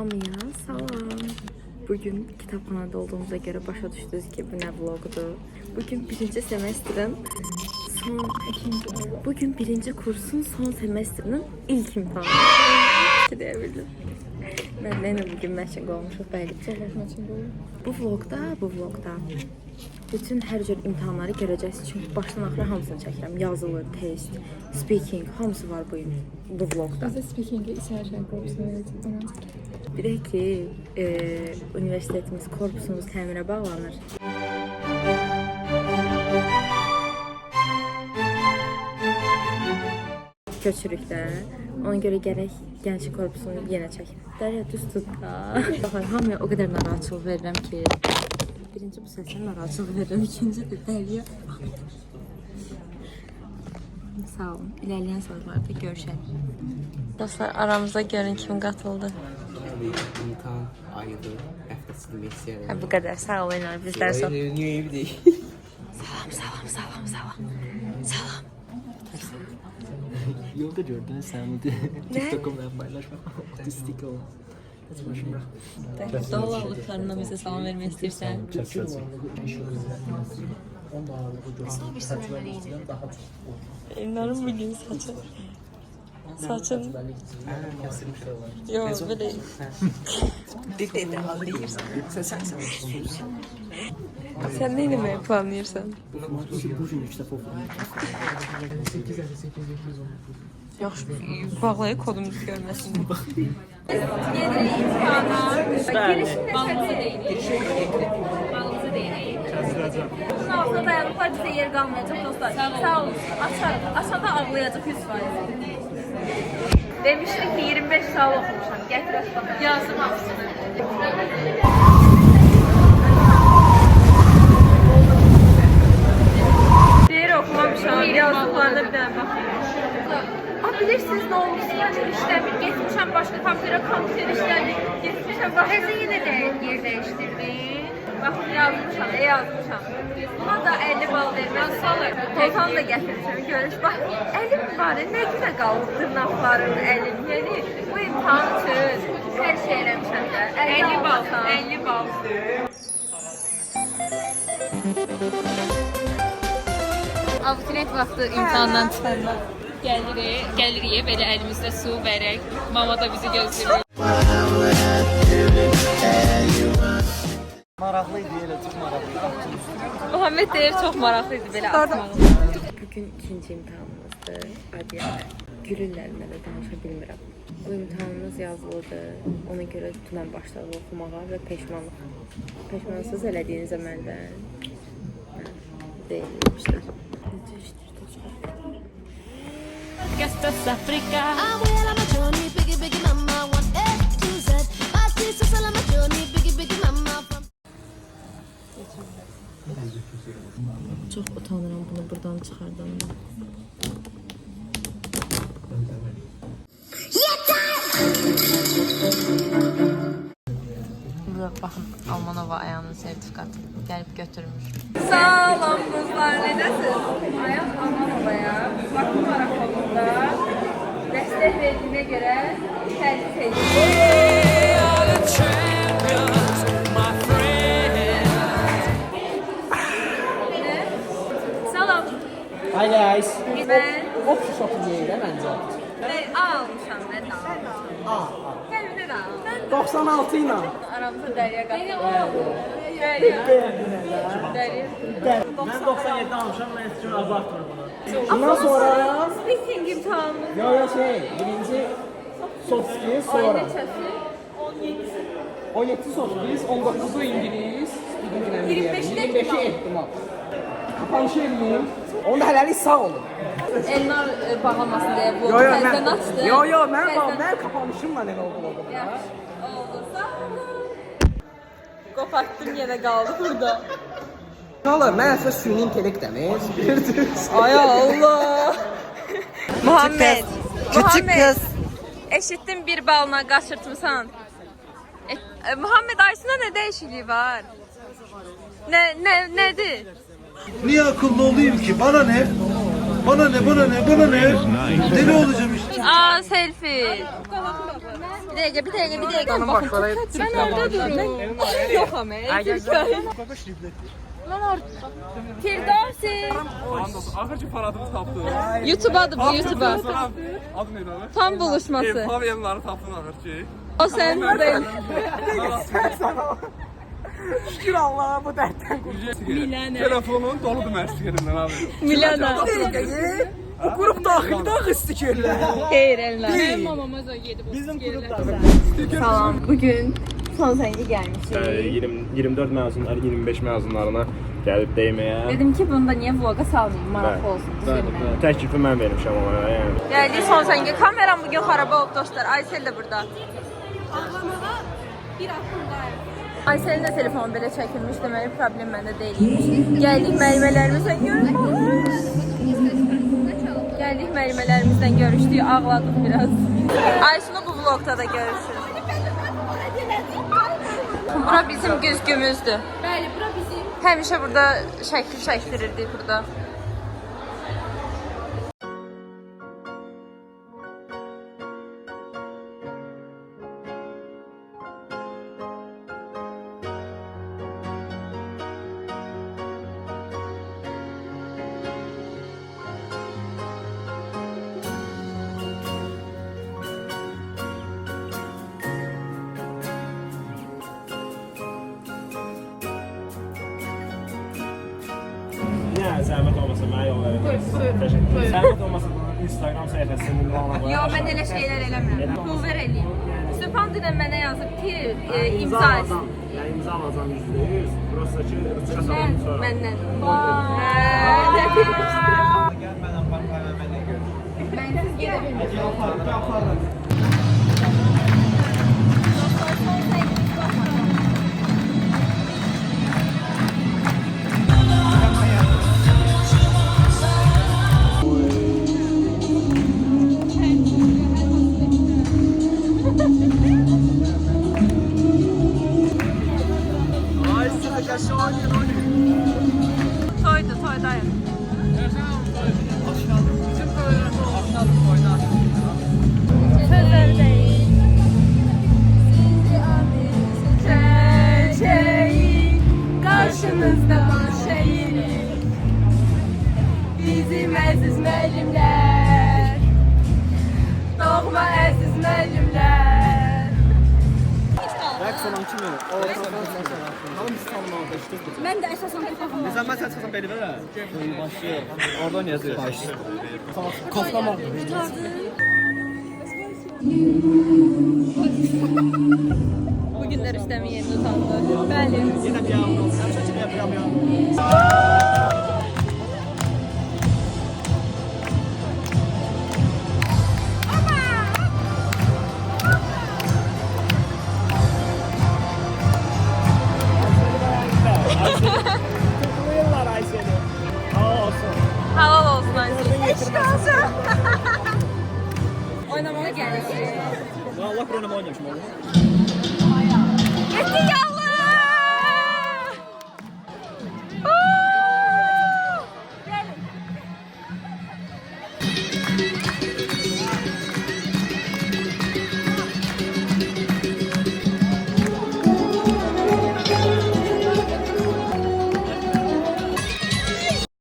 Hamıya salam. Bugün kitapxanada olduğumuza göre başa düşdünüz ki bu ne vlogdur. Bugün birinci semestrin bugün birinci kursun son semestrinin ilk imtihanı. Diyebilirim. Ben de bugün məşq olmuşuq bəli. Bu vlogda bütün hər cür imtahanları görəcəksiniz. Çünki başdan axıra hamısını çəkirəm. Yazılı, test, speaking, hamısı var bu vlogda. Bizə speaking-i içərkən korpusuna öyrədik. Bir də ki, universitetimiz, korpusumuz təmirə bağlanır. Köçürükdə. Ona görə gərək Gənclik korpusunu yenə çəkir. Dərya düz tut da. Hamıya o qədər narahatçılıq verirəm ki, birinci bu səslə narahatçılıq verirəm, ikinci də Dərya. Sağ olun. İlerleyen sorularda görüşelim. Dostlar aramızda görün kim katıldı. İmtihan ayıdı, həftəsi demək istəyirəm. Bu kadar. Sağ olun. Bizler son. Niyə ev deyil? Salam. Yolda gördün sen bu TikTok'umda paylaşmak. Otistik ol. Doğallıklarına bize salam vermek istersen. Ellerim bugün saçın. Yok böyle. Sen neyle mi planlıyorsun? Bugün 3 dəfə oxudum. Yaxşı, bağlayıb kodumuzu görməsin. Yeni imtihana balımıza değineyim. Bunun altına dayanıqlar bizə yer qalmayacaq dostlar. Sağ olun. Aşağıda ağlayacaq 100%. Demişdim ki 25 sual oxumuşam. Gətir aşağıda. Yazdım hamısını. Diğeri okumamışam. Yazdıqlarına bir dənə baxayım. Bilirsiniz ne olmuş? Yani işlemir. Getmişəm başka kompüter işlemir. Getmişəm başka. Həzə yenə də yer dəyişdirdin. Baxın yazmışam, yazmışam. Buna da 50 bal vermək salır. Total da gətirmişəm. Görüş bax. Əlim var. Nə günə qaldı dırnaqların əlim. Yəni bu imtahan üçün hər şey eləmişəm də. 50 bal. 50 bal. Abituriyent vaxtı imtahandan çıxanda gəlirik, belə əlimizdə su verək. Mama da bizi gözləyir. Maraqlıydı, elə çox maraqlıydı. Muhammed deyir, çox maraqlıydı belə atmağı. Bugün ikinci imtihanımızdır. Adiyyat. Gülüllərimlə də danışa bilmirəm. Bu imtihanımız yazılıdır. Ona görə dünən başladı oxumağa və peşmanlıq. Peşmansız elədiyinizə məndən deyilmişlər. Gastas Afrika. Çox utanıram bunu buradan çıxardığımda. Burada baxın Almanova ayağının sertifikatı gəlib götürmüş. Salam kızlar, necəsiz? Ayaq Almanova'ya, bakım maratonunda dəstək verdiyinə görə təklif Salam. Hi guys. Ben Hop şoku yeyilə məncə. almışam, mən də almışam. Gəlmdə də almışam. 96 ilə. Aramızda Dərya qaldı. Dərya. Mən 97 almışam, mən heç kimi abartmıram bunu. Bundan sonra Speaking imtihanımız. birinci soft skills, Ay sonra neçəsi? 17 soft skills, 19'u İngiliz, 25'i ehtimal. Kapanışı eləyim. Onda hələlik sağ olun. Elnar bağlamasın deyə bu Yo, təzdən açdı. mən kapanışımla elə oldu. Yaxşı. Oldu. Sağ olun. Qopartdım yenə qaldı burada. Ne olur, mən əslində süni intellekt demək. Ay Allah. Muhammed. Küçük kız. Eşitdim bir balına qaçırtmısan. Muhammed Aysun'a ne değişikliği var? Nedir? Niye akıllı olayım ki? Bana ne? Bana ne? Deli olacağım işte. Aa selfie. Bir dəqiqə. Baxın, mən orada durum. Yox ama. Firdevsi. Axırki paradımı tapdı. YouTube'adır bu, YouTube'a. Adı neydi abi? Tam buluşması. Ev yanları tapdın axırki. O sen buradayım. Şükür Allah'a bu dərtdən Milənə. Telefonun doludur məşqlərindən abi. Milana. Bu qrup daxildə istikerlər. Xeyr, Elna. Mamamız da yedi bu. Bizim qrupda. Salam. Bugün son səngi gəlmişik. 24 məzunlar, 25 məzunlarına gəlib deyməyə. Dedim ki, bunu da niyə vloga salmayayım, maraqlı olsun. düzəlmə. Təklifi mən vermişəm ona. Yəni. Gəldik son səngi. Kameram bugün xaraba olub dostlar. Aysel də burada. Ağlamağa bir aklımdayım. Aysel'in de telefonu belə çəkilmiş, deməli problem məndə deyilmiş. Gəldik müəllimələrimizlə görüşdük. Gəldik müəllimələrimizlə görüşdük, ağladıq biraz. Aysun'u bu vlogda da görürsünüz. Bura bizim güzgümüzdür. Bəli, bura bizim. Həmişə burada şəkil çəkdirirdik burada. Yəni zəhmət olmasa mənə yol verin. Təşəkkür. Zəhmət olmasa Instagram səhifəsini ünvanla qoyaq. Yox, mən elə şeylər eləmirəm. Pulver eləyim. Sübhan dünən mənə yazıb ki, imza etsin. Yəni imza alacam %100. Prosta ki, rüçka salam sonra. Məndən. Gelmeden parkayla benimle görüş. Mənsiz gedə bilmirəm. Toydayım. Sözlərdəyim. Sizi adı çiçeği, karşınızda şehir. Bizim əziz müəllimlər, doğma əziz müəllimlər. Rəqs olan kimi? O hamı İstanbul'da işte. Mən də əsasən bu baxımdan. Mesela ben sen beni ver. Başı. Oradan yazıyor. Başı. Kaflama. Bugün də Rüstəmin yerini utandı. Bəli. Yine bir yavrum. Çekim yapıyorum ya. Yıllar ay seni. Sağ olsun. Halal olsun Ayşe. Eşk olsun. Oynamaya gelmişik. Allah Kur'an'ı oynamışım oğlum. Yetti yallah.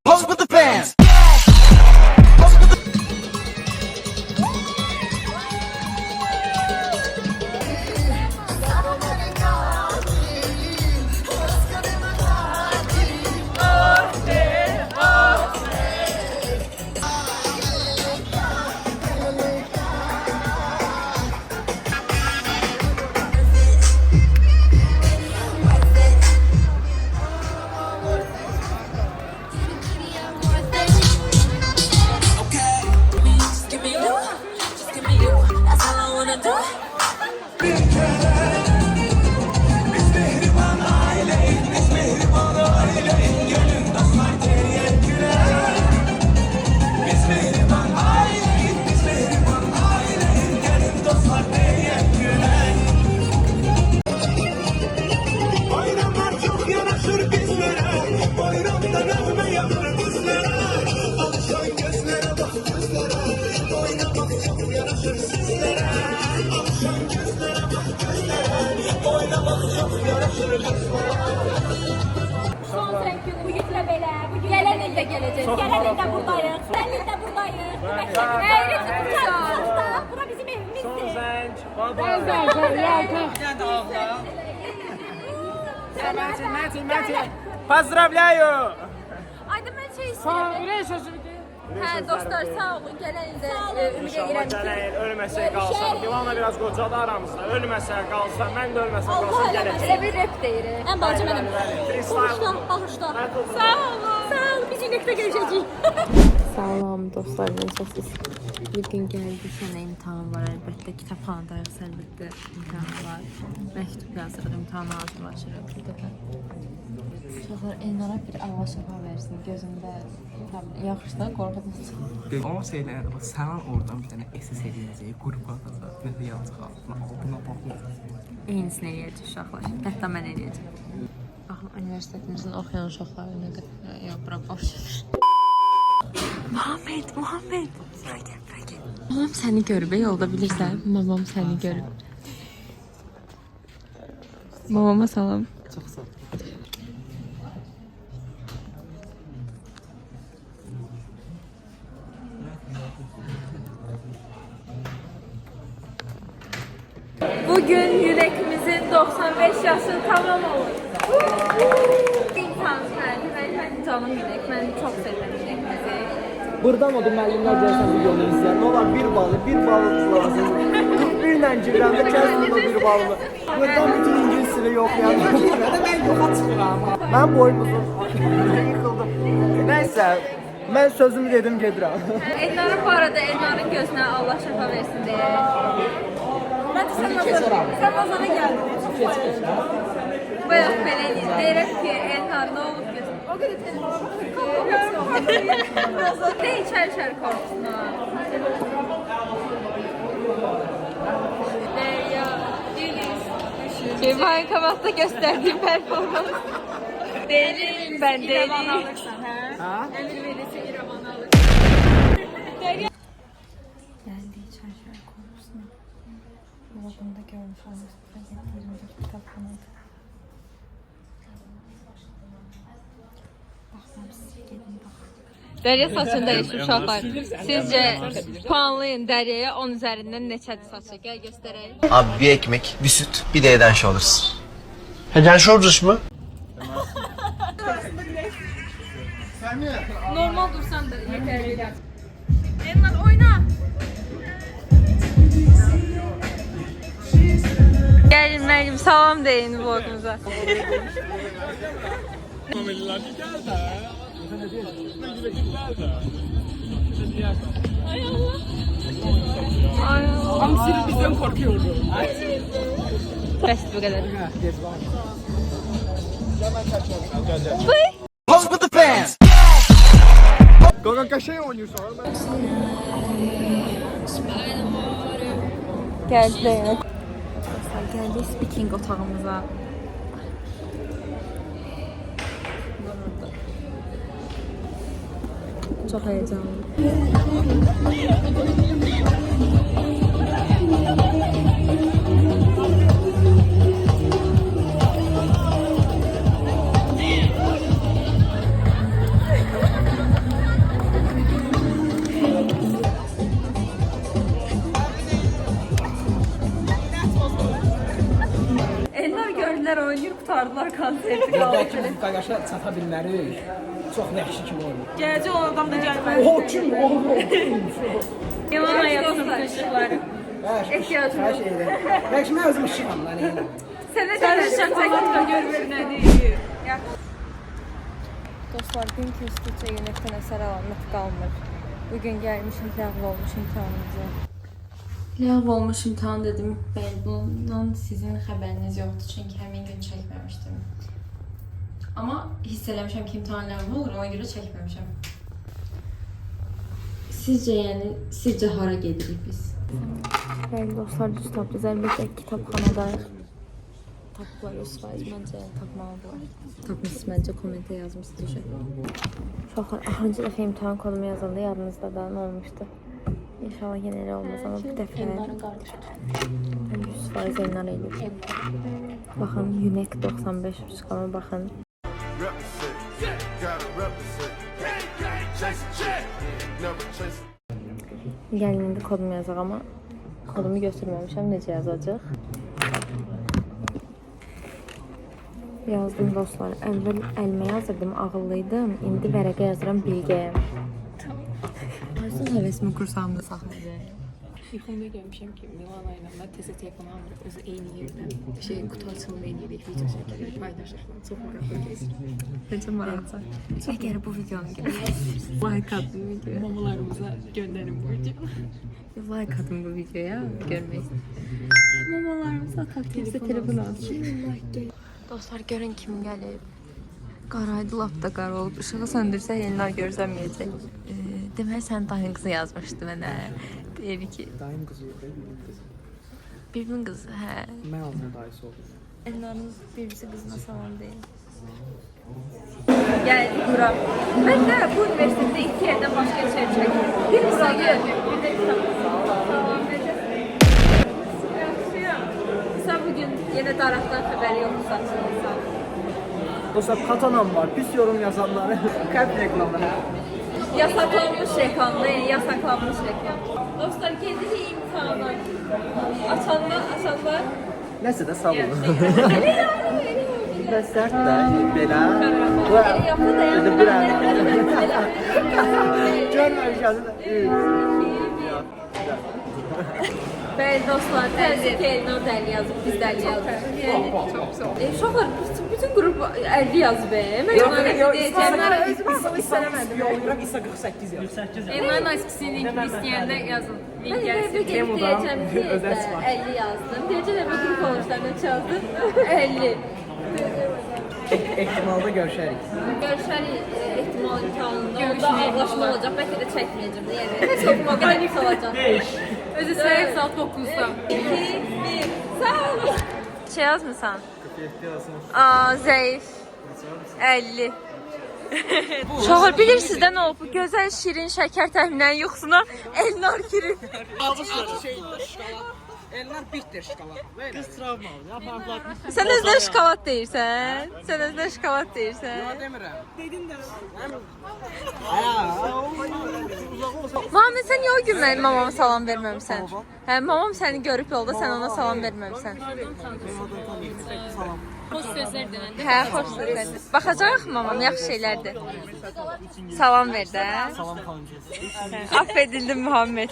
Pose with the fans. Son sen günü bugünlə belə, gələn ildə gələcək. Gələn ildə buradayıq. Gələn ildə buradayıq. Eğri tutacaq. Bura bizim evimizdir. Zənc. Mətin. Поздравляю. Ayda mən şey istəyirəm. Hə, dostlar, sağ olun. Gələn ildə ümid edirəm ki, Ölməsə qalsam. Divanla biraz qocadı aramızda. Ölməsə qalsam, mən də ölməsə Allah qalsam eləməsin. gələcək. Elə bir rap deyirik. Ən bacı mənəm. Bağışla, bağışla. Sağ olun. Sağ olun. Biz inəkdə görüşəcəyik. Salam dostlar, necəsiz? Bugün gəldi, sənə imtahan var əlbəttə. Kitabxanadayıq, əlbəttə imtahan var. Məktub yazırıq, imtahana hazırlaşırıq. Bir dəfə. Uşaqlar Elnara bir Allah şəfa versin gözündə. Yaxşı da qorxudursun. Ama şeyler, sen oradan bir tane SS edileceği grup atacak. Ne de yazacak altına. Buna bakma. Eynisini eləyəcək uşaqlar. Hətta mən eləyəcəm. Baxın, universitetimizin oxuyan uşaqları nə qədər... Yox, bura boş. Muhammed. Bura gəl. Babam səni görüb, yolda bilirsən. Babam səni görüb. Babama salam. Çok sağ ol. Bugün yüreğimizin 95 yaşı tamam olur. İnsan ben canım yürek. Ben çok seviyorum yüreğimizi. Buradan o da müəllimlər gəlsən videonu izləyər. Nə olar bir balı lazım. 41 ilə girəndə kəsin o bir balını. Buradan bütün İngilis dili yoxlayan. Mən yoxa çıxıram. Mən boyum uzun. Yıxıldım. Nəysə, mən sözümü dedim gedirəm. Elnar'ın bu arada Elnar'ın gözüne Allah şəfa versin diye. Ben de sen Nazan'a geldin. Bayağı belə deyirəm ki, Elnar ne olub gözün? O qədər telefona baxın. Ne içər korkusuna? Derya, Deniz, düşün. Bankomatta gösterdiğim performans. Değilim ben değilim. Ha? Emir verirse İraman'ı alır. Geldiği çarşıya korkusuna. Yolunda görmüş olmasına getirdiğimde kitapxanada. Baxsam siz gedin baxın. Dərya saçını dəyişir uşaqlar. Sizcə puanlayın Dəryaya 10 üzərindən neçədir saçı? Gəl göstərək. Abi bir ekmek, bir süt, bir de Eden Shoulders. Eden Shoulders mı? Normal dursan da yeterli. Elnar oyna. Gəlin Məryəm, salam deyin vlogumuza. Hamsi bizden korkuyordu. Bəs bu qədər. Pose with the fans. Kanka şey oynuyorsun. Gəldi yəni. Dostlar, gəldik speaking otağımıza. Çox heyecanlı. Elnar gördüler oynuyor kurtardılar konsepti kaldı. Qayaşa çata bilmərik. Çox vəhşi kimi oynuyor. Gelecek olan adam da gelmez. O kim? Yalan hayatının kışıkları. Ehtiyacım yok. Bəlkə mən özüm işiməm lan elə. Sen de patatka görmür ne değil. Dostlar, gün keçdikcə yeməkdən əsər alanlıq qalmır. Bugün gəlmişim, ləğv olmuş imtahanımıza. Ləğv olmuş imtahan dedim, bundan sizin xəbəriniz yoxdur, çünki həmin gün çəkməmişdim. Amma hiss eləmişəm ki, imtahan ləğv olur, ona görə çəkməmişəm. Sizcə hara gedirik biz? Bəli dostlar, düz tapdınız, əlbəttə kitabxanadayıq. Tapıblar 100%, məncə tapmalıdırlar. Tapmışsınız, məncə kommentə yazmışsınız. Uşaqlar, axırıncı dəfə imtahan kodumu yazanda yadınızda da nə olmuşdu? İnşallah yenə elə olmaz ama bu dəfə 100% Elnar eləyir. Baxın, Unek 95 çıxama baxın. Gəlin indi kodumu yazaq ama kodumu götürməmişəm, necə yazacaq? Yazdım dostlar. Əvvəl əlmə yazırdım, ağıllıydım. İndi vərəqə yazıram, bilgəyəm. Arsın həvəsimi kursağımda saxlayacağım. Yuxumda görmüşəm ki, Milana ilə mən təzə telefon alırıq, özü eyni yerdən qutu açılımı edirik, video çəkirik, paylaşırıq. Çox maraqlı gəzir. Necə maraqlı. Əgər bu videonu görürsünüz, like atın videoya. Mamalarımıza göndərin bu videonu. Like atın bu videoya, görmək. Mamalarımız atak kimsə telefon alsın. Dostlar, görün kim gəlib. Qaraydı, lap da qara olub. Işığı söndürsək, Elnar görsənməyəcək. Deməli, sən dayın qızı yazmışdı mənə. Deyir ki... Dayım qızı yox, birbirinin qızı. Birbirinin qızı, hə. Mən altına dayısı oldum. Elnar'ın birbirisi qızına salam deyil. Gəldi bura. Mən də bu üniversitede 2 yerdən başqa şey çəkdim. Bir burayı, bir də kitabı. Salam verəcək. Sen bugün yine Daraqdan xəbəri yoxdur saçınızdan. Dostlar, katanam var. Pis yorum yazanları. Kalp reklamı. Yasaklanmış reklamda, yani yasaklanmış reklam. Dostlar, gedirik imtihana. Açanlar. Nəsə də sağ olun. Elə Bəs sərt də, belə. yapı da Dedi, bir an. Görməmişəm. Bəli dostlar, təzə ki Elnar dəli yazıb, biz dəli yazıb. Uşaqlar, bütün qrup 50 yazıb. Mən onlara deyəcəm. Özümüzü istəmədim. Yollayıram, İsa 48 yaz. Elmar'ın askisini istəyəndə yazın. Mən deyəcəm ki, 50 yazdım. Deyəcəm ki, qrup oluşlarına çaldım. 50. Ehtimalda görüşərik. Görüşərik ehtimal imkanında. Orada ağlaşma olacaq. Bəlkə də çəkməyəcəm. Yəni, heç oxuma qədər olacaq. Özü səhər saat 9-da. 2, 1. Sağ olun. Şey yazmısan? Aa, zəif. 50. Uşaqlar, bilirsiniz də nə olub? Bu gözəl, şirin, şəkər təminən yuxusuna Elnar girir. Elnar bitdir şokolad. Qız travmalı. Ya farklı. Sən özünə şokolad deyirsən? Sən özünə şokolad deyirsən? Demirəm. Dedin də. Muhammed, sən niyə o gün mənim mamama salam verməmsən? Hə, mamam səni görüb yolda, sən ona salam verməmsən. Xoş sözlər denəndə. Hə, xoş sözlər. Baxacaq mamam, yaxşı şeylərdir. Salam ver də. Salam xanımcığız. Aff edildin Muhammed.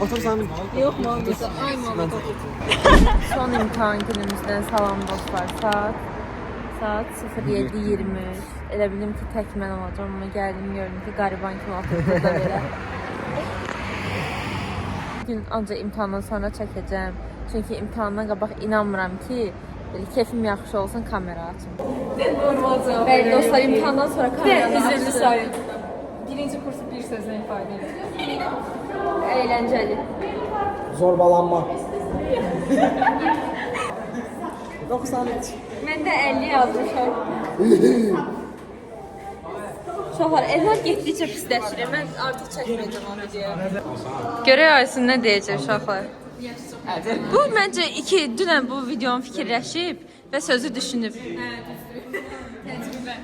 Otur sen. Yox, Muhammed. Ay, Muhammed. Son imtahan günümüzdən salam dostlar. Saat 07:23. Elə bildim ki, tək mən olacağım, amma gəldim gördüm ki, qariban kimi oturub burada belə. Bugün ancaq imtahandan sonra çəkəcəm. Çünki imtahandan qabaq inanmıram ki, belə keyfim yaxşı olsun, kamera açım. Bəli dostlar, imtahandan sonra kamera açım. Birinci kursu bir sözlə ifadə edir. Əyləncəli. Zorbalanma. 93. Mən də 50 yazmışam. Uşaqlar, Elnar getdikcə pisləşir. Mən artıq çəkməyəcəm o videoyu. Görək Aysun nə deyəcək uşaqlar. Bu məncə dünən bu videonu fikirləşib və sözü düşünüb. Təcrübə.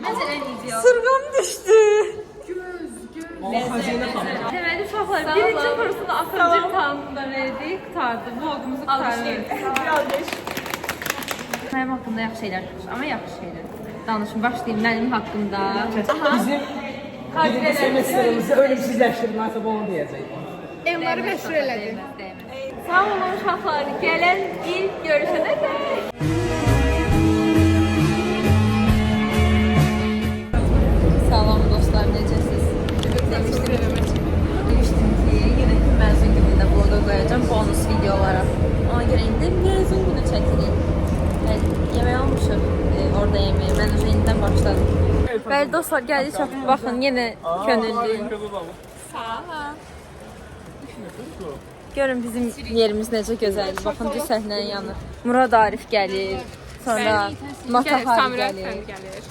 Məncə ən ideal. Sırğam düşdü. Deməli uşaqlar, birinci kursunu 6-cı imtahanında verdik, qutardı. Vlogumuzu qutardı. Mənim haqqımda yaxşı şeylər danışır, amma yaxşı şeylər. Danışım, başlayayım mənim haqqımda. Bizim birinci semestrimizi ölümsüzləşdirməsə bu onu deyəcək. Elmarı məşhur elədi. Sağ olun uşaqlar, gələn ilk görüşənə dək. Salam dostlar, necəsiz? Demişdim ki, yönetim məzun günündə vloga qoyacağım bonus video olaraq. Ona görə indi məzun günü çəkirik. Yemək almışıq orada yeməyi. Mən özü indidən başladım. Bəli dostlar, gəldik çatıb. Baxın, yenə könüllüyüm. Sağ ol. Görün bizim yerimiz necə gözəldir. Baxın, düz səhnənin yanı. Murad Arif gəlir. sonra Mata Hari Samira gəlir. gəlir.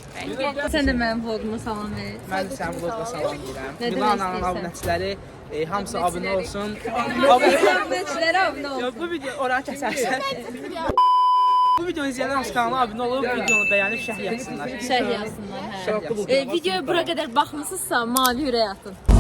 Sən də mənim vloguma salam ver. Mən də sənin vloguna salam deyirəm. Nə demək Milana'nın istəyirsən? abunəçiləri hamısı abunə olsun. Abunəçilərə abunə ol. Bu video oranı kəsərsən. Bu videonu izləyənlər hamısı kanala abunə olub, videonu bəyənib şərh yazsınlar. Şərh yazsınlar, hə. Videoya bura qədər baxmısınızsa, mavi ürək atın.